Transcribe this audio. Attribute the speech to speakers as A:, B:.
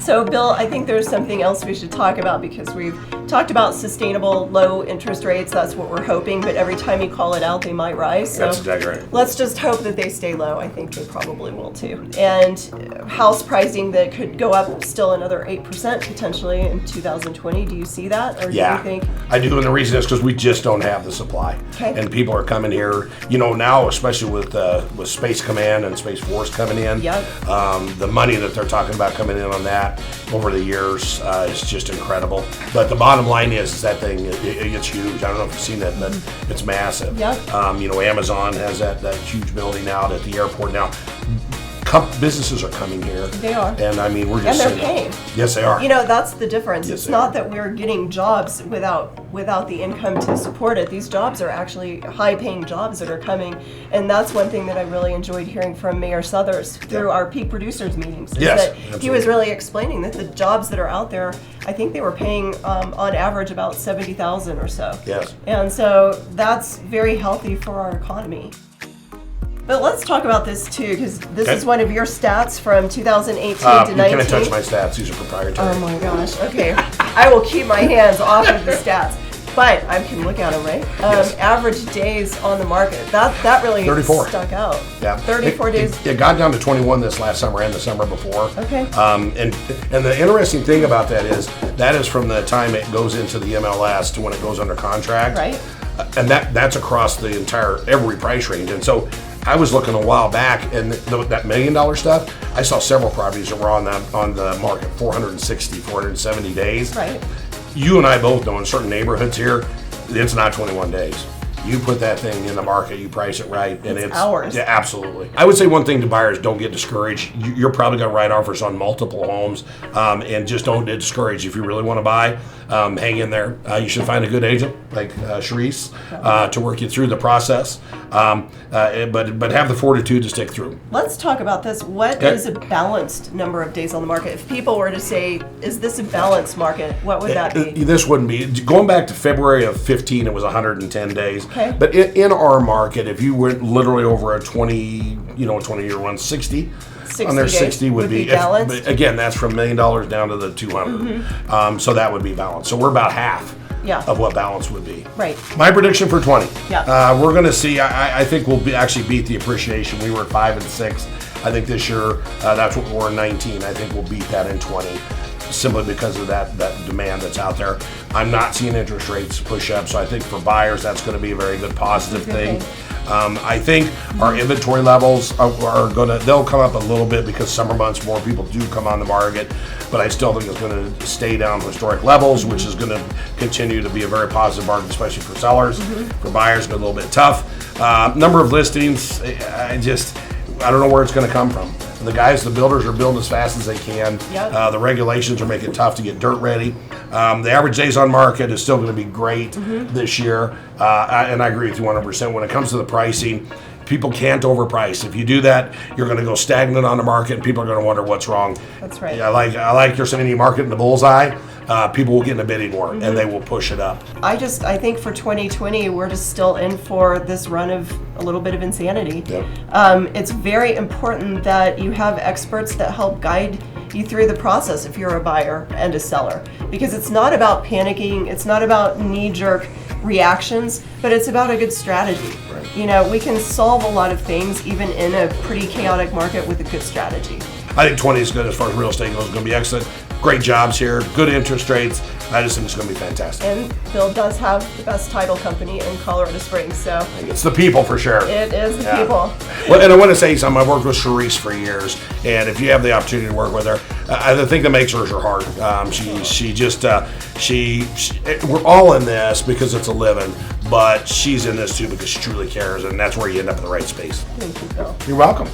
A: So, Bill, I think there's something else we should talk about because we've talked about sustainable low interest rates. That's what we're hoping, but every time you call it out, they might rise. So
B: That's exactly right.
A: let's just hope that they stay low. I think they probably will too. And house pricing that could go up still another 8% potentially in 2020. Do you see that? Or do you think?
B: I do, and the reason is because we just don't have the supply.
A: Okay.
B: And people are coming here, you know, now, especially with Space Command and Space Force coming in.
A: Yep.
B: The money that they're talking about coming in on that over the years is just incredible. But the bottom line is that thing, it's huge. I don't know if you've seen it, but it's massive.
A: Yep.
B: You know, Amazon has that huge building out at the airport now. Businesses are coming here.
A: They are.
B: And I mean, we're just
A: And they're paying.
B: Yes, they are.
A: You know, that's the difference.
B: Yes,
A: It's
B: they
A: not
B: are.
A: that we're getting jobs without the income to support it. These jobs are actually high-paying jobs that are coming, and that's one thing that I really enjoyed hearing from Mayor Suthers through our peak producers meetings. Is
B: Yes,
A: that he
B: absolutely.
A: was really explaining that the jobs that are out there, I think they were paying on average about $70,000 or so.
B: Yes.
A: And so that's very healthy for our economy. But let's talk about this too, because this
B: Okay.
A: is one of your stats from 2018 to
B: You
A: 19.
B: can't touch my stats. These are proprietary.
A: Oh my gosh, okay. I will keep my hands off of the stats. But I can look at them, right?
B: Yes.
A: Average days on the market. That really
B: 34.
A: stuck out.
B: Yeah.
A: 34 days.
B: It got down to 21 this last summer and the summer before.
A: Okay.
B: And the interesting thing about that is from the time it goes into the MLS to when it goes under contract.
A: Right.
B: And that's across the entire every price range. And so I was looking a while back, and that $1 million stuff, I saw several properties that were on the market 460, 470 days.
A: Right.
B: You and I both know in certain neighborhoods here, it's not 21 days. You put that thing in the market, you price it right, and it's
A: hours.
B: Yeah, absolutely. I would say one thing to buyers: don't get discouraged. You're probably going to write offers on multiple homes, and just don't get discouraged. If you really want to buy, hang in there. You should find a good agent like Cherise to work you through the process, but have the fortitude to stick through.
A: Let's talk about this. What
B: Okay.
A: is a balanced number of days on the market? If people were to say, is this a balanced market, what would that be?
B: This wouldn't be. Going back to February of 15, it was 110 days.
A: Okay.
B: But in our market, if you went literally over a 20-year run, 60
A: 60
B: on there,
A: days
B: 60 would be
A: balanced?
B: but again, that's from $1 million down to the 200. So that would be balanced. So we're about half
A: Yeah.
B: of what balance would be.
A: Right.
B: My prediction for 20.
A: Yeah.
B: We're going to see. I think we'll actually beat the appreciation. We were at 5 and 6. I think this year that's what we're in 19. I think we'll beat that in 20. Simply because of that demand that's out there. I'm not seeing interest rates push up, so I think for buyers that's going to be a very good positive thing. I think our inventory levels they'll come up a little bit because summer months more people do come on the market, but I still think it's going to stay down to historic levels, which is going to continue to be a very positive market, especially for sellers. For buyers, it's a little bit tough. Number of listings, I don't know where it's going to come from. The builders are building as fast as they can.
A: Yep.
B: The regulations are making it tough to get dirt ready. The average days on market is still going to be great this year. And I agree with you 100%. When it comes to the pricing, people can't overprice. If you do that, you're going to go stagnant on the market and people are going to wonder what's wrong.
A: That's right.
B: I like your Yosemite market in the bullseye. People will get in the bidding war and they will push it up.
A: I think for 2020, we're just still in for this run of a little bit of insanity.
B: Yep.
A: It's very important that you have experts that help guide you through the process if you're a buyer and a seller, because it's not about panicking, it's not about knee-jerk reactions, but it's about a good strategy.
B: Right.
A: You know, we can solve a lot of things even in a pretty chaotic market with a good strategy.
B: I think 20 is good as far as real estate goes. It's going to be excellent. Great jobs here, good interest rates. I just think it's going to be fantastic.
A: And Bill does have the best title company in Colorado Springs, so
B: It's the people for sure.
A: it is the
B: Yeah.
A: people.
B: Well, and I want to say something. I've worked with Cherise for years, and if you have the opportunity to work with her, the thing that makes her is her heart. We're all in this because it's a living, but she's in this too because she truly cares, and that's where you end up in the right space.
A: Thank you, Bill.
B: You're welcome.